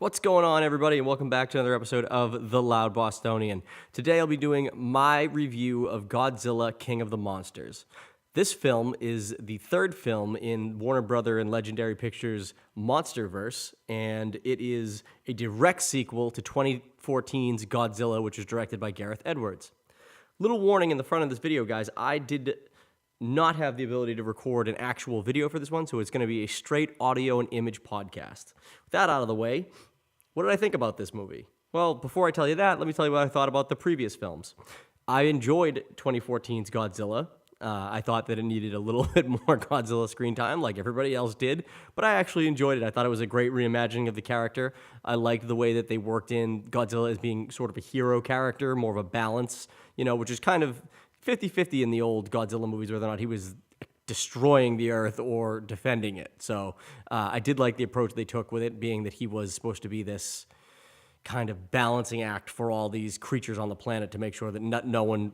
What's going on, everybody, and welcome back to another episode of The Loud Bostonian. Today I'll be doing my review of Godzilla, King of the Monsters. This film is the third film in Warner Brother and Legendary Pictures' Monsterverse, and it is a direct sequel to 2014's Godzilla, which was directed by Gareth Edwards. Little warning in the front of this video, guys, I did not have the ability to record an actual video for this one, so it's going to be a straight audio and image podcast. With that out of the way, what did I think about this movie? Well, before I tell you that, let me tell you what I thought about the previous films. I enjoyed 2014's Godzilla. I thought that it needed a little bit more Godzilla screen time, like everybody else did, but I actually enjoyed it. I thought it was a great reimagining of the character. I liked the way that they worked in Godzilla as being sort of a hero character, more of a balance, which is kind of 50-50 in the old Godzilla movies, whether or not he was destroying the earth or defending it. So I did like the approach they took with it, being that he was supposed to be this kind of balancing act for all these creatures on the planet to make sure that no one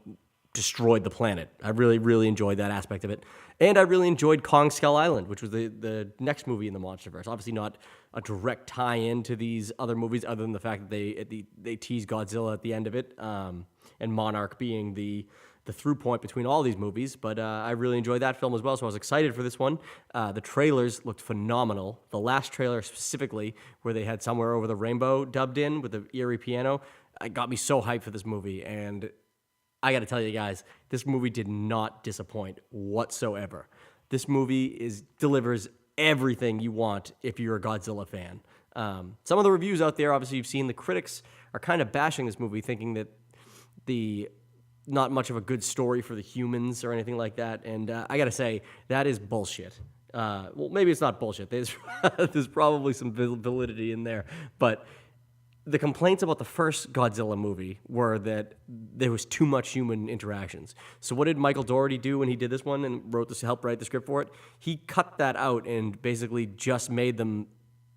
destroyed the planet. I really, really enjoyed that aspect of it. And I really enjoyed Kong Skull Island, which was the next movie in the Monsterverse. Obviously not a direct tie-in to these other movies, other than the fact that they tease Godzilla at the end of it, and Monarch being the through point between all these movies, but I really enjoyed that film as well, so I was excited for this one. The trailers looked phenomenal. The last trailer specifically, where they had Somewhere Over the Rainbow dubbed in with the eerie piano, it got me so hyped for this movie, and I gotta tell you guys, this movie did not disappoint whatsoever. This movie delivers everything you want if you're a Godzilla fan. Some of the reviews out there, obviously you've seen, the critics are kind of bashing this movie, thinking that not much of a good story for the humans or anything like that, and I gotta say, that is bullshit. Well, maybe it's not bullshit. There's probably some validity in there, but the complaints about the first Godzilla movie were that there was too much human interactions. So what did Michael Dougherty do when he did this one and helped write the script for it? He cut that out and basically just made them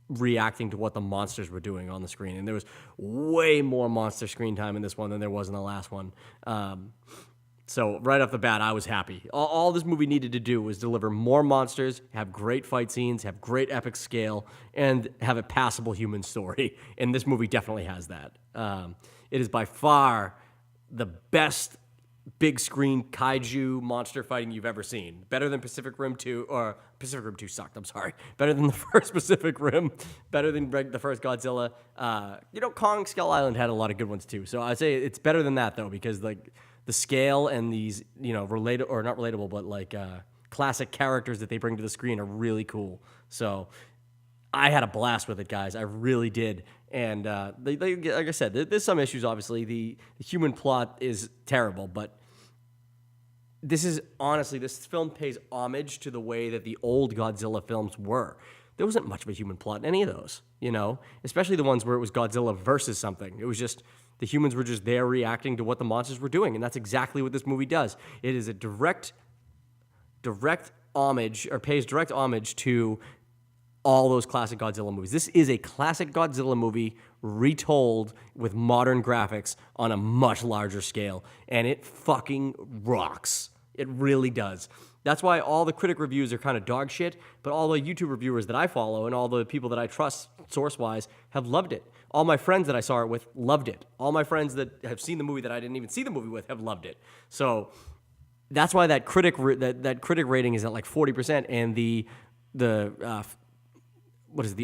reacting to what the monsters were doing on the screen. And there was way more monster screen time in this one than there was in the last one. So right off the bat, I was happy. All this movie needed to do was deliver more monsters, have great fight scenes, have great epic scale, and have a passable human story. And this movie definitely has that. It is by far the best big screen kaiju monster fighting you've ever seen. Better than Pacific Rim 2, or Pacific Rim 2 sucked, I'm sorry. Better than the first Pacific Rim, better than the first Godzilla. Kong Skull Island had a lot of good ones too. So I'd say it's better than that though, because the scale and these, not relatable, but classic characters that they bring to the screen are really cool. So I had a blast with it, guys. I really did. And like I said, there's some issues, obviously. The human plot is terrible, but this film pays homage to the way that the old Godzilla films were. There wasn't much of a human plot in any of those, especially the ones where it was Godzilla versus something. It was just, the humans were just there reacting to what the monsters were doing, and that's exactly what this movie does. It is a direct homage, or pays direct homage to all those classic Godzilla movies. This is a classic Godzilla movie retold with modern graphics on a much larger scale, and it fucking rocks. It really does. That's why all the critic reviews are kind of dog shit, but all the YouTube reviewers that I follow and all the people that I trust source-wise have loved it. All my friends that I saw it with loved it. All my friends that have seen the movie that I didn't even see the movie with have loved it. So that's why that critic rating is at like 40%, and the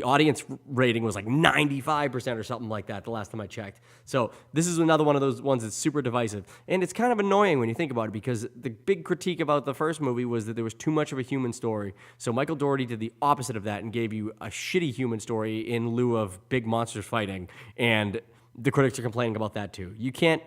audience rating was like 95% or something like that the last time I checked. So this is another one of those ones that's super divisive. And it's kind of annoying when you think about it, because the big critique about the first movie was that there was too much of a human story. So Michael Dougherty did the opposite of that and gave you a shitty human story in lieu of big monsters fighting. And the critics are complaining about that too. You can't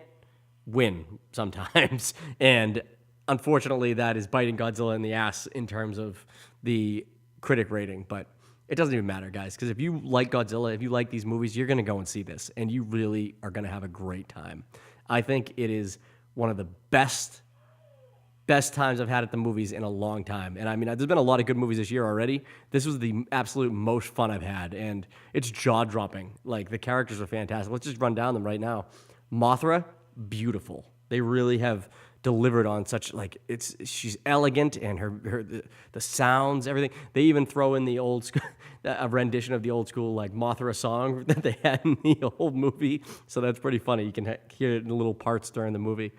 win sometimes. And unfortunately, that is biting Godzilla in the ass in terms of the critic rating. But it doesn't even matter, guys, because if you like Godzilla, if you like these movies, you're going to go and see this, and you really are going to have a great time. I think it is one of the best times I've had at the movies in a long time. And I mean, there's been a lot of good movies this year already. This was the absolute most fun I've had, and it's jaw-dropping. Like, the characters are fantastic. Let's just run down them right now. Mothra, beautiful. They really have delivered on such like she's elegant, and the sounds, everything. They even throw in the old a rendition of the old school like Mothra song that they had in the old movie, so that's pretty funny. You can hear it in little parts during the movie.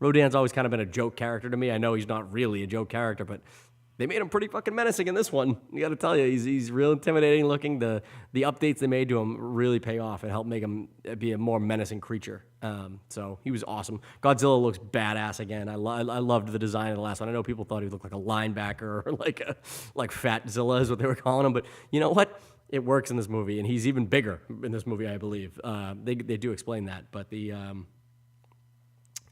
Rodan's always kind of been a joke character to me. I know he's not really a joke character, but they made him pretty fucking menacing in this one. You got to tell you, he's real intimidating looking. The updates they made to him really pay off and help make him be a more menacing creature. So he was awesome. Godzilla looks badass again. I loved the design of the last one. I know people thought he looked like a linebacker or like Fat Zilla is what they were calling him, but you know what? It works in this movie, and he's even bigger in this movie, I believe. They do explain that, but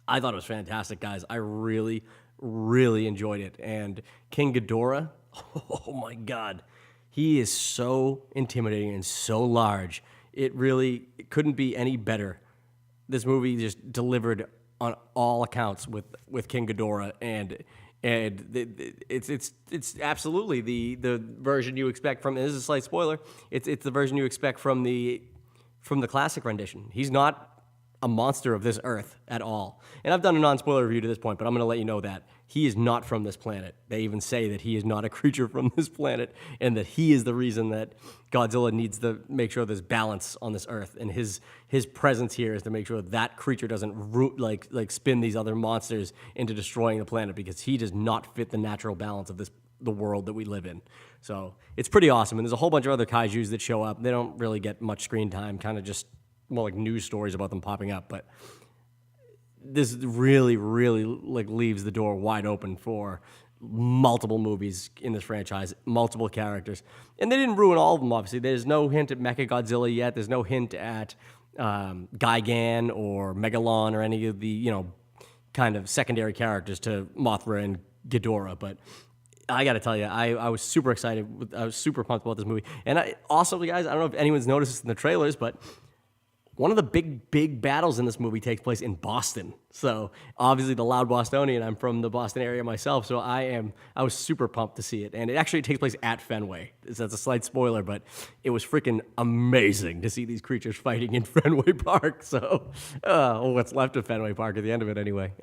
I thought it was fantastic, guys. I really, really enjoyed it. And King Ghidorah, oh my God, he is so intimidating and so large. It couldn't be any better. This movie just delivered on all accounts with King Ghidorah, and it's absolutely the version you expect from. This is a slight spoiler. It's the version you expect from the classic rendition. He's not a monster of this earth at all. And I've done a non-spoiler review to this point, but I'm going to let you know that he is not from this planet. They even say that he is not a creature from this planet, and that he is the reason that Godzilla needs to make sure there's balance on this earth. And his presence here is to make sure that creature doesn't like spin these other monsters into destroying the planet, because he does not fit the natural balance of the world that we live in. So it's pretty awesome. And there's a whole bunch of other kaijus that show up. They don't really get much screen time, kind of just more like news stories about them popping up, but this really, really like leaves the door wide open for multiple movies in this franchise, multiple characters, and they didn't ruin all of them. Obviously, there's no hint at Mechagodzilla yet. There's no hint at Gigan or Megalon or any of the kind of secondary characters to Mothra and Ghidorah, but I got to tell you, I was super excited. I was super pumped about this movie, and also, guys, I don't know if anyone's noticed this in the trailers, but one of the big battles in this movie takes place in Boston. So obviously the loud Bostonian, I'm from the Boston area myself, so I was super pumped to see it. And it actually takes place at Fenway. That's a slight spoiler, but it was freaking amazing to see these creatures fighting in Fenway Park. So, what's left of Fenway Park at the end of it anyway.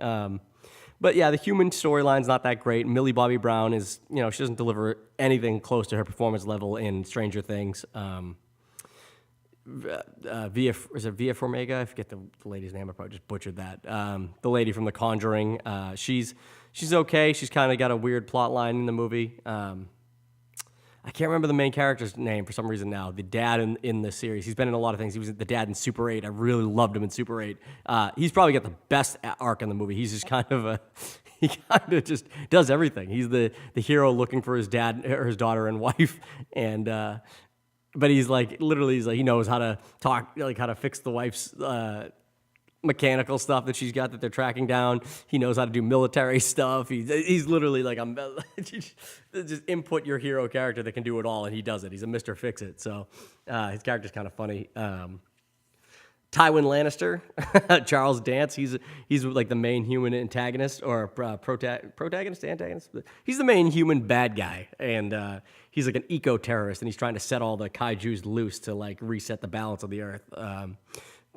But yeah, the human storyline's not that great. Millie Bobby Brown is, she doesn't deliver anything close to her performance level in Stranger Things. Via Farmiga, I forget the lady's name. I probably just butchered that. The lady from The Conjuring. She's okay. She's kind of got a weird plot line in the movie. I can't remember the main character's name for some reason now. The dad in the series. He's been in a lot of things. He was the dad in Super 8. I really loved him in Super 8. He's probably got the best arc in the movie. He's just he kind of just does everything. He's the hero looking for his dad or his daughter and wife, and but he's like, he knows how to talk, like how to fix the wife's mechanical stuff that she's got that they're tracking down. He knows how to do military stuff. He's literally like, just input your hero character that can do it all, and he does it. He's a Mr. Fix-It. So his character's kind of funny. Tywin Lannister, Charles Dance, he's like the main human antagonist or protagonist, antagonist. He's the main human bad guy, and he's like an eco-terrorist, and he's trying to set all the kaijus loose to like reset the balance of the earth.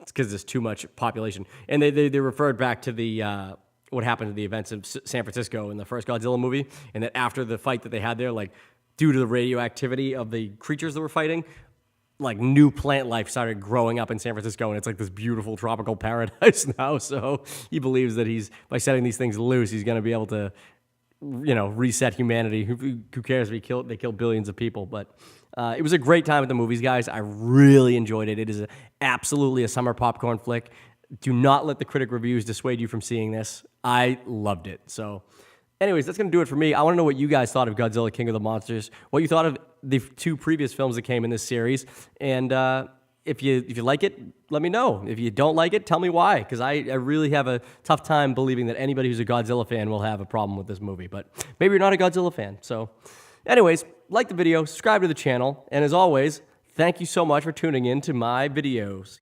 It's because there's too much population, and they referred back to the what happened to the events of San Francisco in the first Godzilla movie, and that after the fight that they had there, like due to the radioactivity of the creatures that were fighting, like new plant life started growing up in San Francisco, and it's like this beautiful tropical paradise now. So he believes that by setting these things loose, he's going to be able to, reset humanity. Who cares if they kill billions of people? But it was a great time at the movies, guys. I really enjoyed it. It is absolutely a summer popcorn flick. Do not let the critic reviews dissuade you from seeing this. I loved it. So anyways, that's going to do it for me. I want to know what you guys thought of Godzilla, King of the Monsters, what you thought of the two previous films that came in this series, and if you like it, let me know. If you don't like it, tell me why, because I really have a tough time believing that anybody who's a Godzilla fan will have a problem with this movie, but maybe you're not a Godzilla fan. So anyways, like the video, subscribe to the channel, and as always, thank you so much for tuning in to my videos.